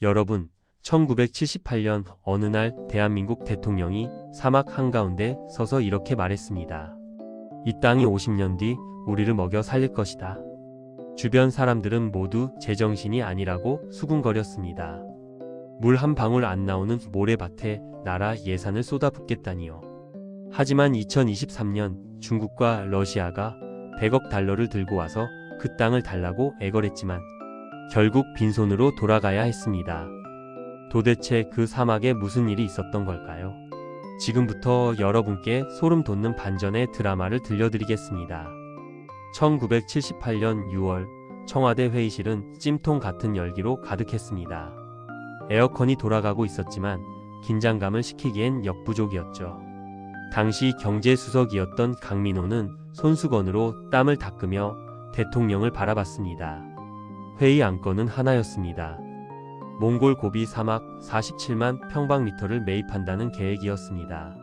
여러분, 1978년 어느 날 대한민국 대통령이 사막 한가운데 서서 이렇게 말했습니다. 이 땅이 50년 뒤 우리를 먹여 살릴 것이다. 주변 사람들은 모두 제정신이 아니라고 수군거렸습니다. 물 한 방울 안 나오는 모래밭에 나라 예산을 쏟아붓겠다니요. 하지만 2023년 중국과 러시아가 100억 달러를 들고 와서 그 땅을 달라고 애걸했지만 결국 빈손으로 돌아가야 했습니다. 도대체 그 사막에 무슨 일이 있었던 걸까요? 지금부터 여러분께 소름 돋는 반전의 드라마를 들려드리겠습니다. 1978년 6월 청와대 회의실은 찜통 같은 열기로 가득했습니다. 에어컨이 돌아가고 있었지만 긴장감을 식히기엔 역부족이었죠. 당시 경제수석이었던 강민호는 손수건으로 땀을 닦으며 대통령을 바라봤습니다. 회의 안건은 하나였습니다. 몽골 고비 사막 47만 평방미터를 매입한다는 계획이었습니다.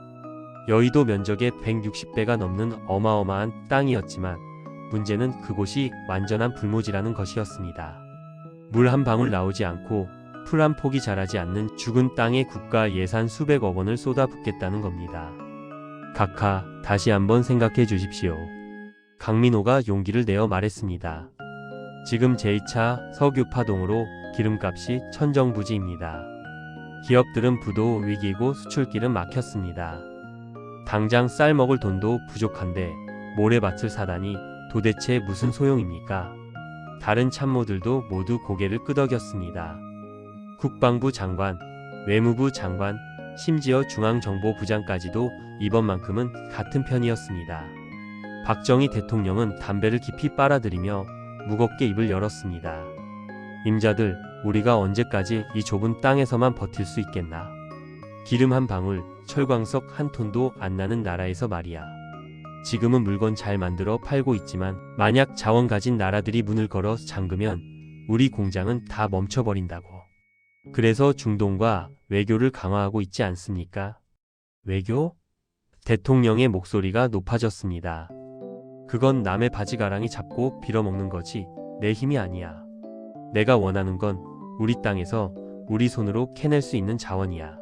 여의도 면적의 160배가 넘는 어마어마한 땅이었지만 문제는 그곳이 완전한 불모지라는 것이었습니다. 물 한 방울 나오지 않고 풀 한 폭이 자라지 않는 죽은 땅에 국가 예산 수백억 원을 쏟아붓겠다는 겁니다. 각하, 다시 한번 생각해 주십시오. 강민호가 용기를 내어 말했습니다. 지금 제2차 석유 파동으로 기름값이 천정부지입니다. 기업들은 부도 위기이고 수출길은 막혔습니다. 당장 쌀 먹을 돈도 부족한데 모래밭을 사다니 도대체 무슨 소용입니까? 다른 참모들도 모두 고개를 끄덕였습니다. 국방부 장관, 외무부 장관, 심지어 중앙정보부장까지도 이번만큼은 같은 편이었습니다. 박정희 대통령은 담배를 깊이 빨아들이며 무겁게 입을 열었습니다. 임자들, 우리가 언제까지 이 좁은 땅에서만 버틸 수 있겠나? 기름 한 방울, 철광석 한 톤도 안 나는 나라에서 말이야. 지금은 물건 잘 만들어 팔고 있지만 만약 자원 가진 나라들이 문을 걸어 잠그면 우리 공장은 다 멈춰버린다고. 그래서 중동과 외교를 강화하고 있지 않습니까? 외교? 대통령의 목소리가 높아졌습니다. 그건 남의 바지가랑이 잡고 빌어먹는 거지 내 힘이 아니야. 내가 원하는 건 우리 땅에서 우리 손으로 캐낼 수 있는 자원이야.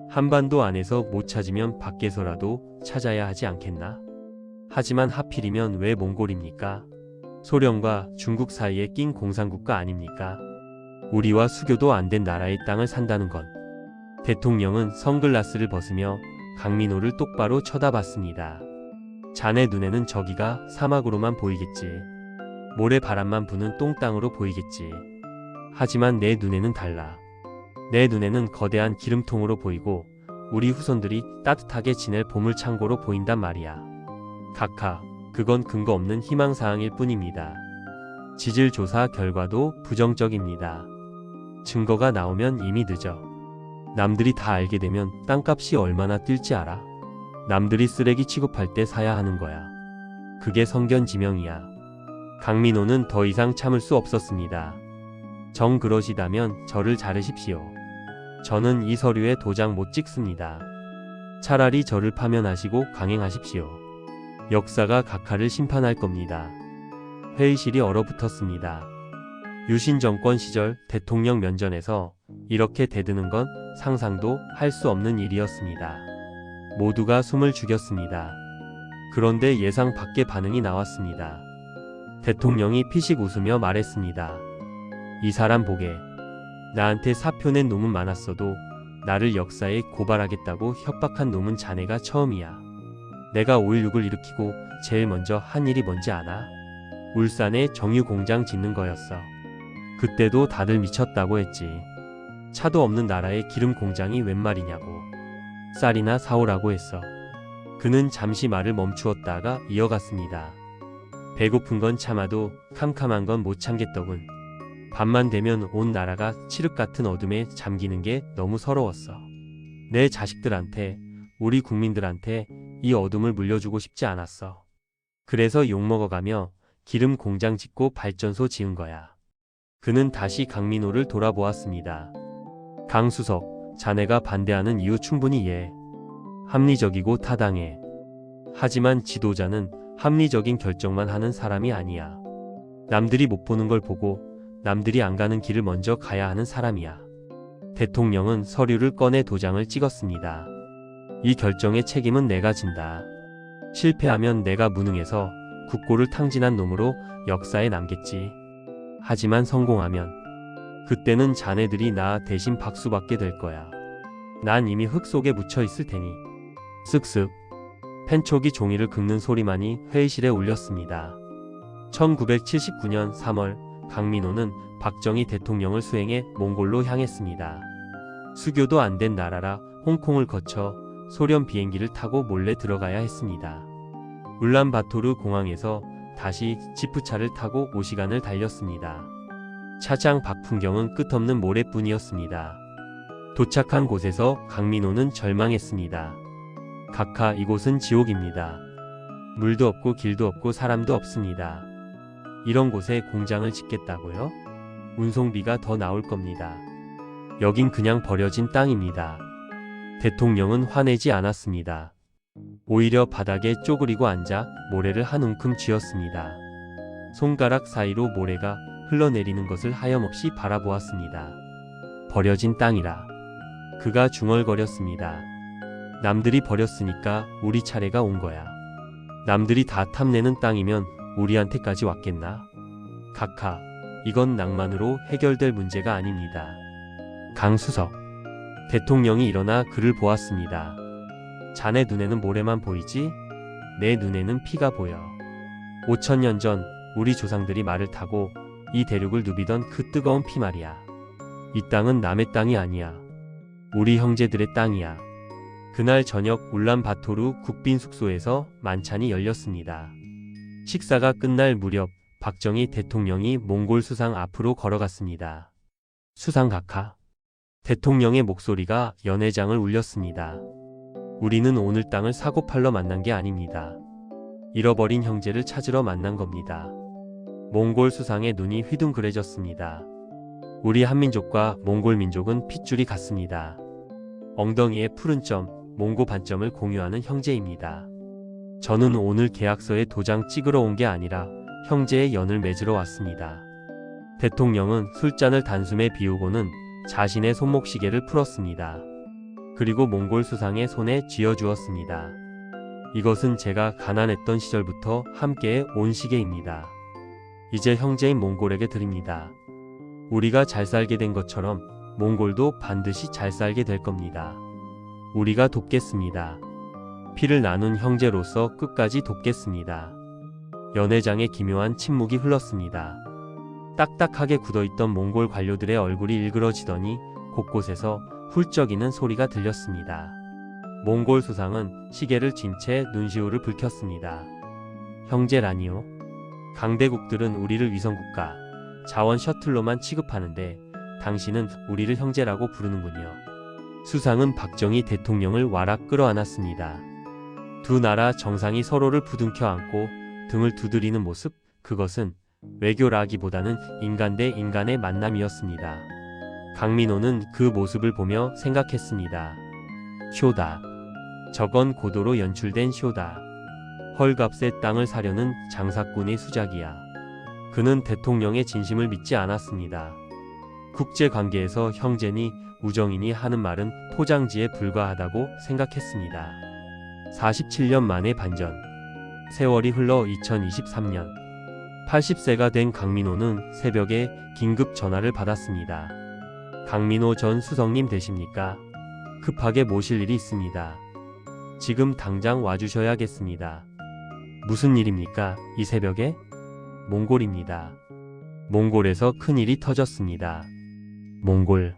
한반도 안에서 못 찾으면 밖에서라도 찾아야 하지 않겠나? 하지만 하필이면 왜 몽골입니까? 소련과 중국 사이에 낀 공산국가 아닙니까? 우리와 수교도 안 된 나라의 땅을 산다는 건. 대통령은 선글라스를 벗으며 강민호를 똑바로 쳐다봤습니다. 자네 눈에는 저기가 사막으로만 보이겠지. 모래바람만 부는 똥땅으로 보이겠지. 하지만 내 눈에는 달라. 내 눈에는 거대한 기름통으로 보이고 우리 후손들이 따뜻하게 지낼 보물창고로 보인단 말이야. 각하, 그건 근거 없는 희망사항일 뿐입니다. 지질조사 결과도 부정적입니다. 증거가 나오면 이미 늦어. 남들이 다 알게 되면 땅값이 얼마나 뛸지 알아? 남들이 쓰레기 취급할 때 사야 하는 거야. 그게 성견지명이야. 강민호는 더 이상 참을 수 없었습니다. 정 그러시다면 저를 자르십시오. 저는 이 서류에 도장 못 찍습니다. 차라리 저를 파면하시고 강행하십시오. 역사가 각하를 심판할 겁니다. 회의실이 얼어붙었습니다. 유신 정권 시절 대통령 면전에서 이렇게 대드는 건 상상도 할 수 없는 일이었습니다. 모두가 숨을 죽였습니다. 그런데 예상 밖의 반응이 나왔습니다. 대통령이 피식 웃으며 말했습니다. 이 사람 보게. 나한테 사표 낸 놈은 많았어도 나를 역사에 고발하겠다고 협박한 놈은 자네가 처음이야. 내가 5.16을 일으키고 제일 먼저 한 일이 뭔지 아나? 울산에 정유공장 짓는 거였어. 그때도 다들 미쳤다고 했지. 차도 없는 나라에 기름 공장이 웬 말이냐고. 쌀이나 사오라고 했어. 그는 잠시 말을 멈추었다가 이어갔습니다. 배고픈 건 참아도 캄캄한 건 못 참겠더군. 밤만 되면 온 나라가 칠흑 같은 어둠에 잠기는 게 너무 서러웠어. 내 자식들한테, 우리 국민들한테 이 어둠을 물려주고 싶지 않았어. 그래서 욕먹어가며 기름 공장 짓고 발전소 지은 거야. 그는 다시 강민호를 돌아보았습니다. 강수석, 자네가 반대하는 이유 충분히 이해해. 합리적이고 타당해. 하지만 지도자는 합리적인 결정만 하는 사람이 아니야. 남들이 못 보는 걸 보고 남들이 안 가는 길을 먼저 가야 하는 사람이야. 대통령은 서류를 꺼내 도장을 찍었습니다. 이 결정의 책임은 내가 진다. 실패하면 내가 무능해서 국고를 탕진한 놈으로 역사에 남겠지. 하지만 성공하면 그때는 자네들이 나 대신 박수받게 될 거야. 난 이미 흙 속에 묻혀 있을 테니. 쓱쓱. 펜촉이 종이를 긁는 소리만이 회의실에 울렸습니다. 1979년 3월 강민호는 박정희 대통령을 수행해 몽골로 향했습니다. 수교도 안 된 나라라 홍콩을 거쳐 소련 비행기를 타고 몰래 들어가야 했습니다. 울란바토르 공항에서 다시 지프차를 타고 5시간을 달렸습니다. 차장 박풍경은 끝없는 모래뿐이었습니다. 도착한 곳에서 강민호는 절망했습니다. 각하, 이곳은 지옥입니다. 물도 없고 길도 없고 사람도 없습니다. 이런 곳에 공장을 짓겠다고요? 운송비가 더 나올 겁니다. 여긴 그냥 버려진 땅입니다. 대통령은 화내지 않았습니다. 오히려 바닥에 쪼그리고 앉아 모래를 한 움큼 쥐었습니다. 손가락 사이로 모래가 흘러내리는 것을 하염없이 바라보았습니다. 버려진 땅이라. 그가 중얼거렸습니다. 남들이 버렸으니까 우리 차례가 온 거야. 남들이 다 탐내는 땅이면 우리한테까지 왔겠나? 각하, 이건 낭만으로 해결될 문제가 아닙니다. 강수석. 대통령이 일어나 그를 보았습니다. 자네 눈에는 모래만 보이지? 내 눈에는 피가 보여. 5000년 전 우리 조상들이 말을 타고 이 대륙을 누비던 그 뜨거운 피 말이야. 이 땅은 남의 땅이 아니야. 우리 형제들의 땅이야. 그날 저녁 울란바토르 국빈 숙소에서 만찬이 열렸습니다. 식사가 끝날 무렵 박정희 대통령이 몽골 수상 앞으로 걸어갔습니다. 수상 각하. 대통령의 목소리가 연회장을 울렸습니다. 우리는 오늘 땅을 사고팔러 만난 게 아닙니다. 잃어버린 형제를 찾으러 만난 겁니다. 몽골 수상의 눈이 휘둥그레졌습니다. 우리 한민족과 몽골 민족은 핏줄이 같습니다. 엉덩이에 푸른 점, 몽고 반점을 공유하는 형제입니다. 저는 오늘 계약서에 도장 찍으러 온 게 아니라 형제의 연을 맺으러 왔습니다. 대통령은 술잔을 단숨에 비우고는 자신의 손목시계를 풀었습니다. 그리고 몽골 수상의 손에 쥐어주었습니다. 이것은 제가 가난했던 시절부터 함께 온 시계입니다. 이제 형제인 몽골에게 드립니다. 우리가 잘 살게 된 것처럼 몽골도 반드시 잘 살게 될 겁니다. 우리가 돕겠습니다. 피를 나눈 형제로서 끝까지 돕겠습니다. 연회장에 기묘한 침묵이 흘렀습니다. 딱딱하게 굳어있던 몽골 관료들의 얼굴이 일그러지더니 곳곳에서 훌쩍이는 소리가 들렸습니다. 몽골 수상은 시계를 쥔 채 눈시울을 붉혔습니다. 형제라니요? 강대국들은 우리를 위성국가, 자원 셔틀로만 취급하는데 당신은 우리를 형제라고 부르는군요. 수상은 박정희 대통령을 와락 끌어안았습니다. 두 나라 정상이 서로를 부둥켜 안고 등을 두드리는 모습, 그것은 외교라기보다는 인간 대 인간의 만남이었습니다. 강민호는 그 모습을 보며 생각했습니다. 쇼다. 저건 고도로 연출된 쇼다. 헐값에 땅을 사려는 장사꾼의 수작이야. 그는 대통령의 진심을 믿지 않았습니다. 국제관계에서 형제니 우정이니 하는 말은 포장지에 불과하다고 생각했습니다. 47년 만의 반전. 세월이 흘러 2023년. 80세가 된 강민호는 새벽에 긴급 전화를 받았습니다. 강민호 전 수석님 되십니까? 급하게 모실 일이 있습니다. 지금 당장 와주셔야겠습니다. 무슨 일입니까? 이 새벽에? 몽골입니다. 몽골에서 큰일이 터졌습니다. 몽골.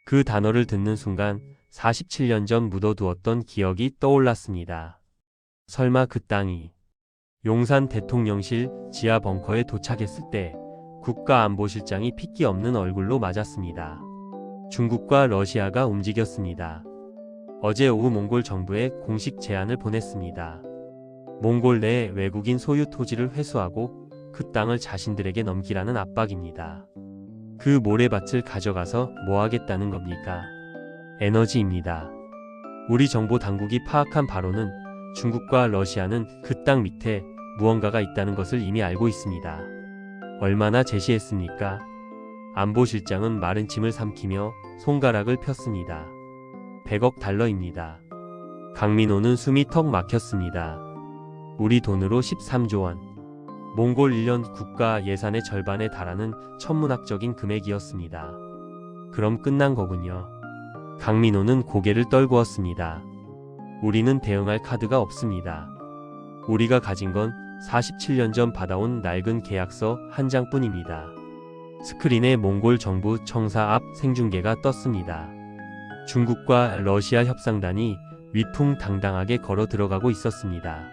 그 단어를 듣는 순간 47년 전 묻어두었던 기억이 떠올랐습니다. 설마 그 땅이 용산 대통령실 지하 벙커에 도착했을 때 국가안보실장이 핏기 없는 얼굴로 맞았습니다. 중국과 러시아가 움직였습니다. 어제 오후 몽골 정부에 공식 제안을 보냈습니다. 몽골 내 외국인 소유 토지를 회수하고 그 땅을 자신들에게 넘기라는 압박입니다. 그 모래밭을 가져가서 뭐 하겠다는 겁니까? 에너지입니다. 우리 정보 당국이 파악한 바로는 중국과 러시아는 그 땅 밑에 무언가가 있다는 것을 이미 알고 있습니다. 얼마나 제시했습니까? 안보실장은 마른 침을 삼키며 손가락을 폈습니다. 100억 달러입니다. 강민호는 숨이 턱 막혔습니다. 우리 돈으로 13조 원. 몽골 1년 국가 예산의 절반에 달하는 천문학적인 금액이었습니다. 그럼 끝난 거군요. 강민호는 고개를 떨구었습니다. 우리는 대응할 카드가 없습니다. 우리가 가진 건 47년 전 받아온 낡은 계약서 한 장뿐입니다. 스크린에 몽골 정부 청사 앞 생중계가 떴습니다. 중국과 러시아 협상단이 위풍당당하게 걸어 들어가고 있었습니다.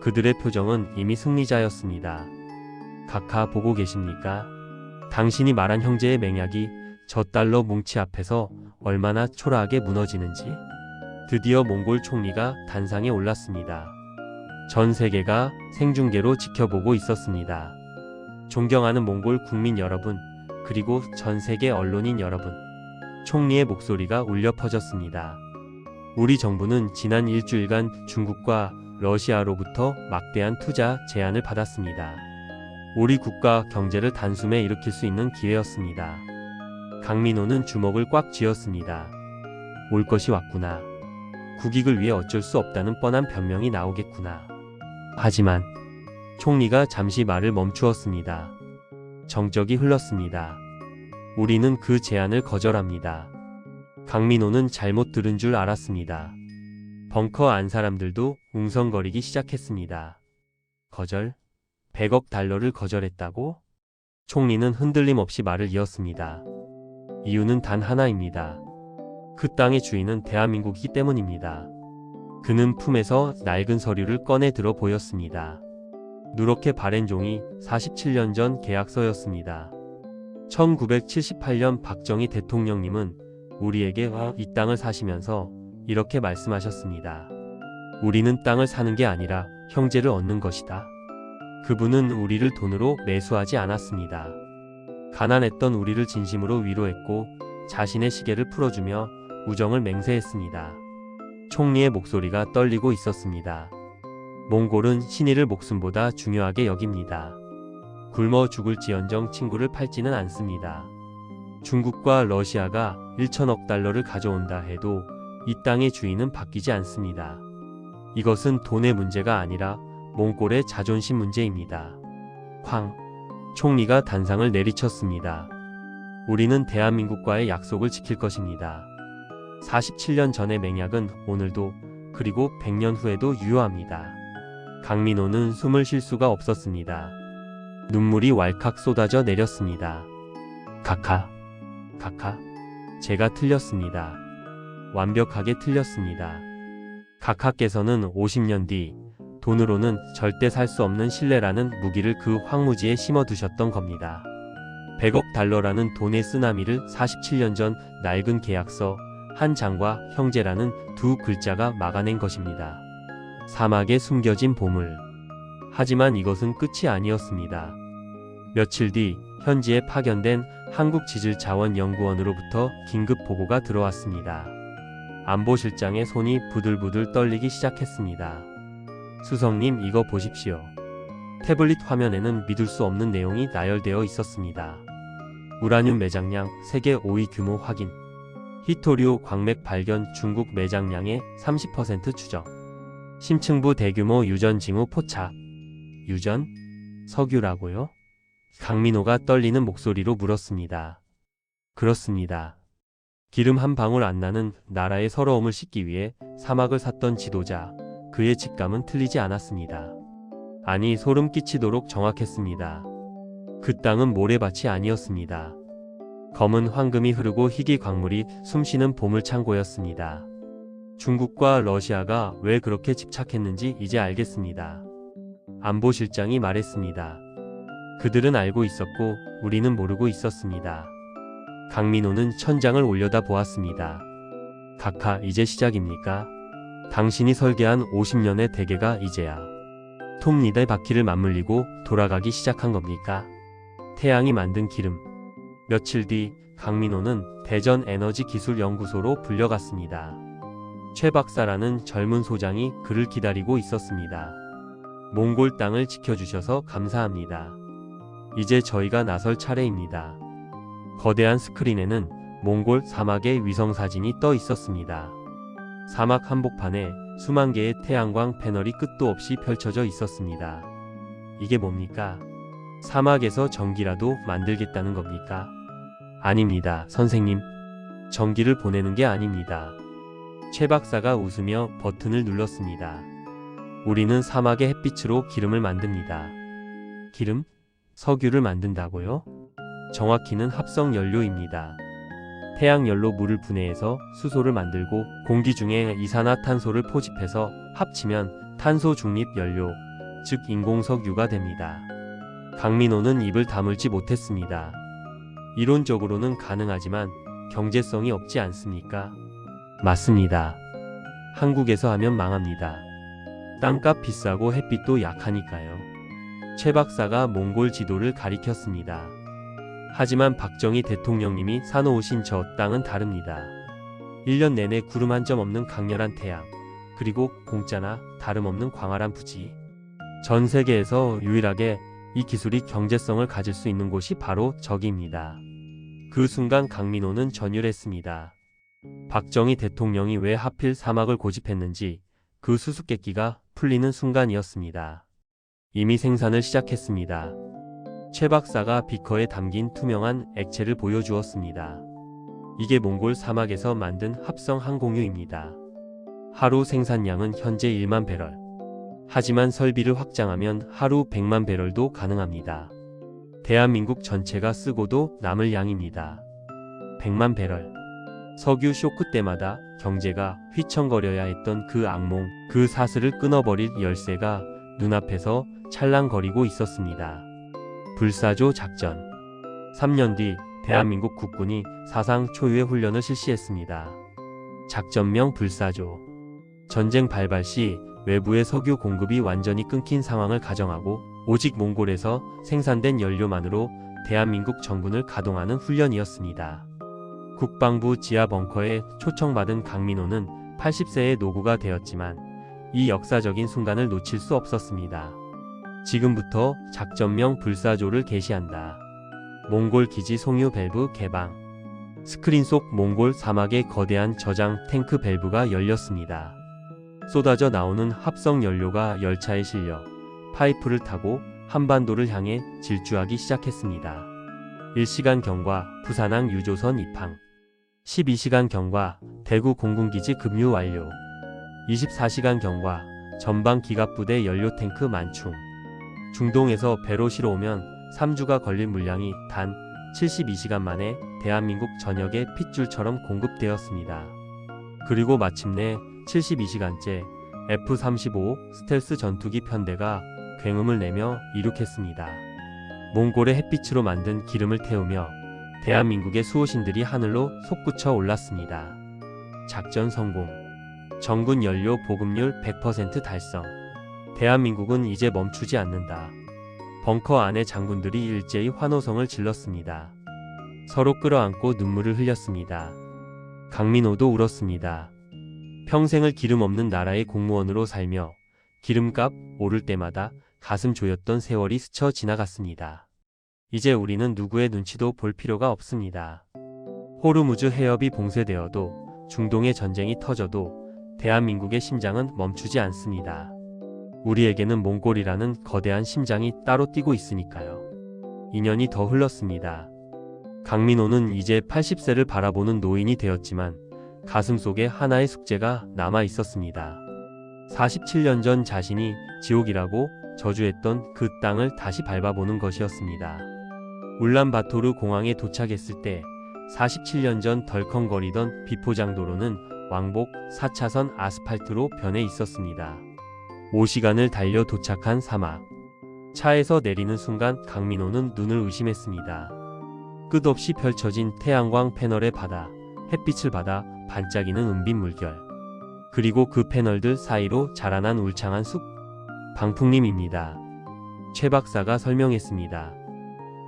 그들의 표정은 이미 승리자였습니다. 각하 보고 계십니까? 당신이 말한 형제의 맹약이 저 달러 뭉치 앞에서 얼마나 초라하게 무너지는지. 드디어 몽골 총리가 단상에 올랐습니다. 전 세계가 생중계로 지켜보고 있었습니다. 존경하는 몽골 국민 여러분, 그리고 전 세계 언론인 여러분. 총리의 목소리가 울려 퍼졌습니다. 우리 정부는 지난 일주일간 중국과 러시아로부터 막대한 투자 제안을 받았습니다. 우리 국가 경제를 단숨에 일으킬 수 있는 기회였습니다. 강민호는 주먹을 꽉 쥐었습니다. 올 것이 왔구나. 국익을 위해 어쩔 수 없다는 뻔한 변명이 나오겠구나. 하지만 총리가 잠시 말을 멈추었습니다. 정적이 흘렀습니다. 우리는 그 제안을 거절합니다. 강민호는 잘못 들은 줄 알았습니다. 벙커 안 사람들도 웅성거리기 시작했습니다. 거절? 100억 달러를 거절했다고? 총리는 흔들림 없이 말을 이었습니다. 이유는 단 하나입니다. 그 땅의 주인은 대한민국이기 때문입니다. 그는 품에서 낡은 서류를 꺼내 들어 보였습니다. 누렇게 바랜 종이 47년 전 계약서였습니다. 1978년 박정희 대통령님은 우리에게 이 땅을 사시면서 이렇게 말씀하셨습니다. 우리는 땅을 사는 게 아니라 형제를 얻는 것이다. 그분은 우리를 돈으로 매수하지 않았습니다. 가난했던 우리를 진심으로 위로했고 자신의 시계를 풀어주며 우정을 맹세했습니다. 총리의 목소리가 떨리고 있었습니다. 몽골은 신의를 목숨보다 중요하게 여깁니다. 굶어 죽을지언정 친구를 팔지는 않습니다. 중국과 러시아가 1천억 달러를 가져온다 해도 이 땅의 주인은 바뀌지 않습니다. 이것은 돈의 문제가 아니라 몽골의 자존심 문제입니다. 황 총리가 단상을 내리쳤습니다. 우리는 대한민국과의 약속을 지킬 것입니다. 47년 전의 맹약은 오늘도 그리고 100년 후에도 유효합니다. 강민호는 숨을 쉴 수가 없었습니다. 눈물이 왈칵 쏟아져 내렸습니다. 각하, 제가 틀렸습니다. 완벽하게 틀렸습니다. 각하께서는 50년 뒤 돈으로는 절대 살 수 없는 신뢰라는 무기를 그 황무지에 심어두셨던 겁니다. 100억 달러라는 돈의 쓰나미를 47년 전 낡은 계약서 한 장과 형제라는 두 글자가 막아낸 것입니다. 사막에 숨겨진 보물. 하지만 이것은 끝이 아니었습니다. 며칠 뒤 현지에 파견된 한국지질자원연구원으로부터 긴급 보고가 들어왔습니다. 안보실장의 손이 부들부들 떨리기 시작했습니다. 수석님, 이거 보십시오. 태블릿 화면에는 믿을 수 없는 내용이 나열되어 있었습니다. 우라늄 매장량 세계 5위 규모 확인. 히토리오 광맥 발견 중국 매장량의 30% 추정. 심층부 대규모 유전 징후 포착. 유전? 석유라고요? 강민호가 떨리는 목소리로 물었습니다. 그렇습니다. 기름 한 방울 안 나는 나라의 서러움을 씻기 위해 사막을 샀던 지도자, 그의 직감은 틀리지 않았습니다. 아니, 소름 끼치도록 정확했습니다. 그 땅은 모래밭이 아니었습니다. 검은 황금이 흐르고 희귀 광물이 숨쉬는 보물 창고였습니다. 중국과 러시아가 왜 그렇게 집착했는지 이제 알겠습니다. 안보실장이 말했습니다. 그들은 알고 있었고 우리는 모르고 있었습니다. 강민호는 천장을 올려다 보았습니다. 각하, 이제 시작입니까? 당신이 설계한 50년의 대계가 이제야 톱니의 바퀴를 맞물리고 돌아가기 시작한 겁니까? 태양이 만든 기름. 며칠 뒤 강민호는 대전에너지기술연구소로 불려갔습니다. 최 박사라는 젊은 소장이 그를 기다리고 있었습니다. 몽골 땅을 지켜주셔서 감사합니다. 이제 저희가 나설 차례입니다. 거대한 스크린에는 몽골 사막의 위성사진이 떠 있었습니다. 사막 한복판에 수만 개의 태양광 패널이 끝도 없이 펼쳐져 있었습니다. 이게 뭡니까? 사막에서 전기라도 만들겠다는 겁니까? 아닙니다, 선생님. 전기를 보내는 게 아닙니다. 최 박사가 웃으며 버튼을 눌렀습니다. 우리는 사막의 햇빛으로 기름을 만듭니다. 기름? 석유를 만든다고요? 정확히는 합성 연료입니다. 태양열로 물을 분해해서 수소를 만들고 공기 중에 이산화탄소를 포집해서 합치면 탄소 중립 연료, 즉 인공석유가 됩니다. 강민호는 입을 다물지 못했습니다. 이론적으로는 가능하지만 경제성이 없지 않습니까? 맞습니다. 한국에서 하면 망합니다. 땅값 비싸고 햇빛도 약하니까요. 최 박사가 몽골 지도를 가리켰습니다. 하지만 박정희 대통령님이 사놓으신 저 땅은 다릅니다. 1년 내내 구름 한 점 없는 강렬한 태양, 그리고 공짜나 다름없는 광활한 부지. 전 세계에서 유일하게 이 기술이 경제성을 가질 수 있는 곳이 바로 저기입니다. 그 순간 강민호는 전율했습니다. 박정희 대통령이 왜 하필 사막을 고집했는지 그 수수께끼가 풀리는 순간이었습니다. 이미 생산을 시작했습니다. 최 박사가 비커에 담긴 투명한 액체를 보여주었습니다. 이게 몽골 사막에서 만든 합성 항공유입니다. 하루 생산량은 현재 1만 배럴. 하지만 설비를 확장하면 하루 100만 배럴도 가능합니다. 대한민국 전체가 쓰고도 남을 양입니다. 100만 배럴. 석유 쇼크 때마다 경제가 휘청거려야 했던 그 악몽, 그 사슬을 끊어버릴 열쇠가 눈앞에서 찰랑거리고 있었습니다. 불사조 작전. 3년 뒤 대한민국 국군이 사상 초유의 훈련을 실시했습니다. 작전명 불사조. 전쟁 발발 시 외부의 석유 공급이 완전히 끊긴 상황을 가정하고 오직 몽골에서 생산된 연료만으로 대한민국 정군을 가동하는 훈련이었습니다. 국방부 지하 벙커에 초청받은 강민호는 80세의 노구가 되었지만 이 역사적인 순간을 놓칠 수 없었습니다. 지금부터 작전명 불사조를 개시한다. 몽골 기지 송유 밸브 개방. 스크린 속 몽골 사막의 거대한 저장 탱크 밸브가 열렸습니다. 쏟아져 나오는 합성 연료가 열차에 실려 파이프를 타고 한반도를 향해 질주하기 시작했습니다. 1시간 경과 부산항 유조선 입항. 12시간 경과 대구 공군기지 급유 완료. 24시간 경과 전방 기갑부대 연료탱크 만충. 중동에서 배로 실어오면 3주가 걸릴 물량이 단 72시간 만에 대한민국 전역에 핏줄처럼 공급되었습니다. 그리고 마침내 72시간째 F-35 스텔스 전투기 편대가 굉음을 내며 이륙했습니다. 몽골의 햇빛으로 만든 기름을 태우며 대한민국의 수호신들이 하늘로 솟구쳐 올랐습니다. 작전 성공. 전군 연료 보급률 100% 달성. 대한민국은 이제 멈추지 않는다. 벙커 안의 장군들이 일제히 환호성을 질렀습니다. 서로 끌어안고 눈물을 흘렸습니다. 강민호도 울었습니다. 평생을 기름 없는 나라의 공무원으로 살며 기름값 오를 때마다 가슴 조였던 세월이 스쳐 지나갔습니다. 이제 우리는 누구의 눈치도 볼 필요가 없습니다. 호르무즈 해협이 봉쇄되어도 중동의 전쟁이 터져도 대한민국의 심장은 멈추지 않습니다. 우리에게는 몽골이라는 거대한 심장이 따로 뛰고 있으니까요. 2년이 더 흘렀습니다. 강민호는 이제 80세를 바라보는 노인이 되었지만 가슴속에 하나의 숙제가 남아 있었습니다. 47년 전 자신이 지옥이라고 저주했던 그 땅을 다시 밟아보는 것이었습니다. 울란바토르 공항에 도착했을 때 47년 전 덜컹거리던 비포장도로는 왕복 4차선 아스팔트로 변해 있었습니다. 5시간을 달려 도착한 사막. 차에서 내리는 순간 강민호는 눈을 의심했습니다. 끝없이 펼쳐진 태양광 패널의 바다, 햇빛을 받아 반짝이는 은빛 물결. 그리고 그 패널들 사이로 자라난 울창한 숲. 방풍림입니다. 최 박사가 설명했습니다.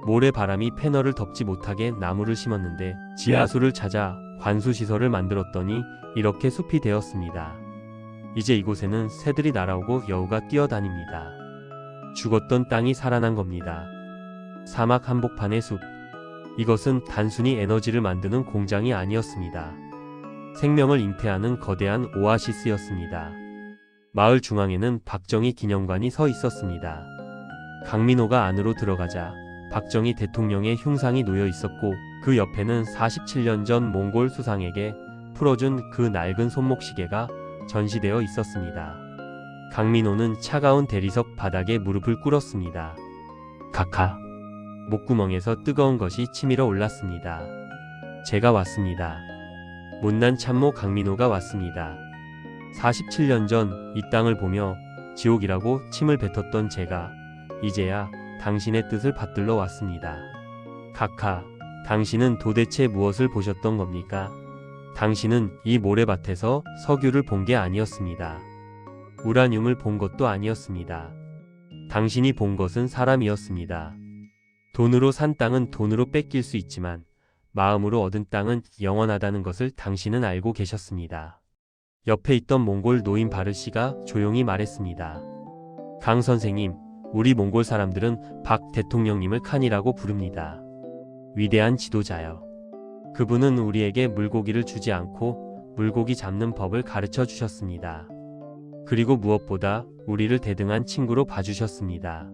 모래바람이 패널을 덮지 못하게 나무를 심었는데 지하수를 찾아 관수시설을 만들었더니 이렇게 숲이 되었습니다. 이제 이곳에는 새들이 날아오고 여우가 뛰어다닙니다. 죽었던 땅이 살아난 겁니다. 사막 한복판의 숲. 이것은 단순히 에너지를 만드는 공장이 아니었습니다. 생명을 잉태하는 거대한 오아시스였습니다. 마을 중앙에는 박정희 기념관이 서 있었습니다. 강민호가 안으로 들어가자 박정희 대통령의 흉상이 놓여 있었고 그 옆에는 47년 전 몽골 수상에게 풀어준 그 낡은 손목시계가 전시되어 있었습니다. 강민호는 차가운 대리석 바닥에 무릎을 꿇었습니다. 카카. 목구멍에서 뜨거운 것이 치밀어 올랐습니다. 제가 왔습니다. 못난 참모 강민호가 왔습니다. 47년 전 이 땅을 보며 지옥이라고 침을 뱉었던 제가 이제야 당신의 뜻을 받들러 왔습니다. 카카, 당신은 도대체 무엇을 보셨던 겁니까? 당신은 이 모래밭에서 석유를 본 게 아니었습니다. 우라늄을 본 것도 아니었습니다. 당신이 본 것은 사람이었습니다. 돈으로 산 땅은 돈으로 뺏길 수 있지만 마음으로 얻은 땅은 영원하다는 것을 당신은 알고 계셨습니다. 옆에 있던 몽골 노인 바르씨가 조용히 말했습니다. 강 선생님, 우리 몽골 사람들은 박 대통령님을 칸이라고 부릅니다. 위대한 지도자요. 그분은 우리에게 물고기를 주지 않고 물고기 잡는 법을 가르쳐 주셨습니다. 그리고 무엇보다 우리를 대등한 친구로 봐주셨습니다.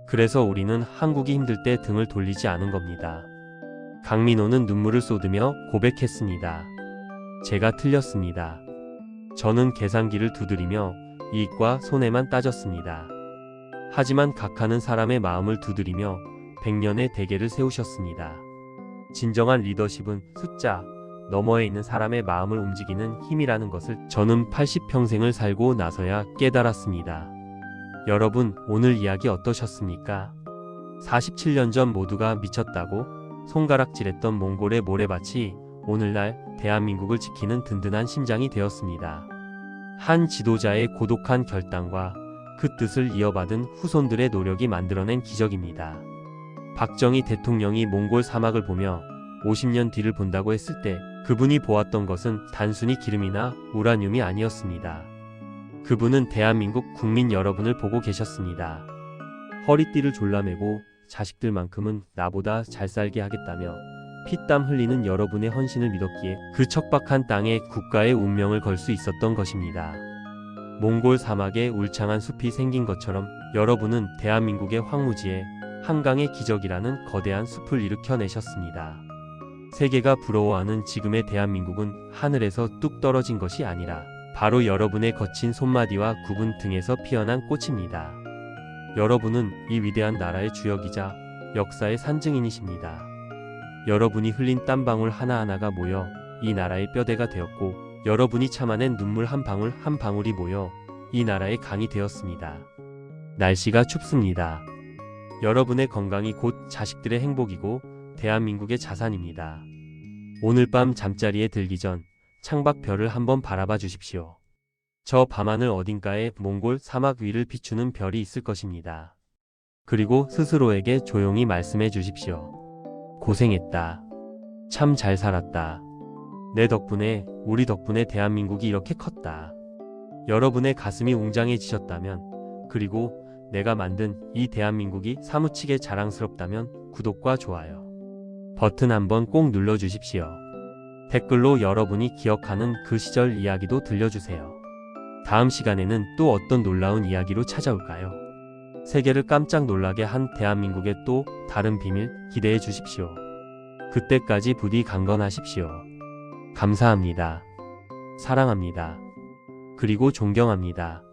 그래서 우리는 한국이 힘들 때 등을 돌리지 않은 겁니다. 강민호는 눈물을 쏟으며 고백했습니다. 제가 틀렸습니다. 저는 계산기를 두드리며 이익과 손해만 따졌습니다. 하지만 각하는 사람의 마음을 두드리며 100년의 대계를 세우셨습니다. 진정한 리더십은 숫자 너머에 있는 사람의 마음을 움직이는 힘이라는 것을 저는 80평생을 살고 나서야 깨달았습니다. 여러분, 오늘 이야기 어떠셨습니까? 47년 전 모두가 미쳤다고 손가락질했던 몽골의 모래밭이 오늘날 대한민국을 지키는 든든한 심장이 되었습니다. 한 지도자의 고독한 결단과 그 뜻을 이어받은 후손들의 노력이 만들어낸 기적입니다. 박정희 대통령이 몽골 사막을 보며 50년 뒤를 본다고 했을 때 그분이 보았던 것은 단순히 기름이나 우라늄이 아니었습니다. 그분은 대한민국 국민 여러분을 보고 계셨습니다. 허리띠를 졸라매고 자식들만큼은 나보다 잘 살게 하겠다며 피땀 흘리는 여러분의 헌신을 믿었기에 그 척박한 땅에 국가의 운명을 걸 수 있었던 것입니다. 몽골 사막에 울창한 숲이 생긴 것처럼 여러분은 대한민국의 황무지에 한강의 기적이라는 거대한 숲을 일으켜내셨습니다. 세계가 부러워하는 지금의 대한민국은 하늘에서 뚝 떨어진 것이 아니라 바로 여러분의 거친 손마디와 굽은 등에서 피어난 꽃입니다. 여러분은 이 위대한 나라의 주역이자 역사의 산증인이십니다. 여러분이 흘린 땀방울 하나하나가 모여 이 나라의 뼈대가 되었고 여러분이 참아낸 눈물 한 방울 한 방울이 모여 이 나라의 강이 되었습니다. 날씨가 춥습니다. 여러분의 건강이 곧 자식들의 행복이고 대한민국의 자산입니다. 오늘 밤 잠자리에 들기 전 창밖 별을 한번 바라봐 주십시오. 저 밤하늘 어딘가에 몽골 사막 위를 비추는 별이 있을 것입니다. 그리고 스스로에게 조용히 말씀해 주십시오. 고생했다. 참 잘 살았다. 내 덕분에, 우리 덕분에 대한민국이 이렇게 컸다. 여러분의 가슴이 웅장해지셨다면, 그리고 내가 만든 이 대한민국이 사무치게 자랑스럽다면 구독과 좋아요 버튼 한번 꼭 눌러주십시오. 댓글로 여러분이 기억하는 그 시절 이야기도 들려주세요. 다음 시간에는 또 어떤 놀라운 이야기로 찾아올까요? 세계를 깜짝 놀라게 한 대한민국의 또 다른 비밀 기대해 주십시오. 그때까지 부디 강건하십시오. 감사합니다. 사랑합니다. 그리고 존경합니다.